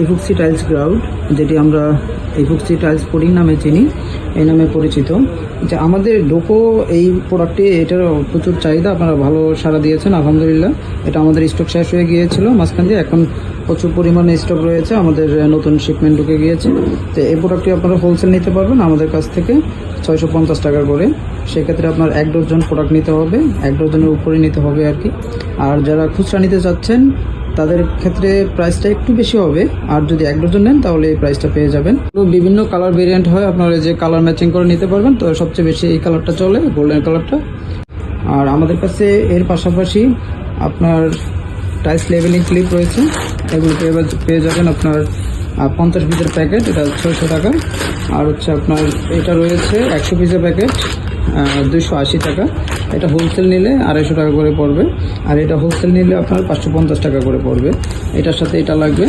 Epoxy tiles গ্রাউড, যেটি আমরা epoxy tiles pudding নামে চিনি, এই নামে পরিচিত। যে আমাদের ডোকো এই প্রোডাক্টটি, এটার প্রচুর চাহিদা, আপনারা ভালো সাড়া দিয়েছেন আলহামদুলিল্লাহ। এটা আমাদের স্টক শেষ হয়ে গিয়েছিল মাঝখান দিয়ে, এখন প্রচুর পরিমাণে স্টক রয়েছে, আমাদের নতুন শিপমেন্ট ঢুকে গিয়েছে। তো এই প্রোডাক্টটি আপনারা হোলসেল নিতে পারবেন আমাদের কাছ থেকে 650 টাকা করে। সেক্ষেত্রে আপনার 1 ডজন প্রোডাক্ট নিতে হবে, 1 ডজনের উপরে নিতে হবে আর কি। আর যারা খুচরা নিতে চাচ্ছেন তাদের ক্ষেত্রে প্রাইসটা একটু বেশি হবে, আর যদি 1 ডজন নেন তাহলে এই প্রাইসটা পেয়ে যাবেন। তো বিভিন্ন কালার ভেরিয়েন্ট হয়, আপনারা যে কালার ম্যাচিং করে নিতে পারবেন। তো সবচেয়ে বেশি এই কালারটা চলে, গোল্ডেন কালারটা। আর আমাদের কাছে এর পাশাপাশি আপনার টাইলস লেভেলিং ক্লিপ রয়েছে, এগুলো পেয়ে যাবেন আপনার 50 পিসের প্যাকেট, এটা 600 টাকা। আর হচ্ছে আপনার এটা রয়েছে 100 পিসের প্যাকেট, 280 টাকা। এটা হোলসেল নিলে 250 টাকা করে পড়বে, আর এটা হোলসেল নিলে আপনার 550 টাকা করে পড়বে। এটার সাথে এটা লাগবে।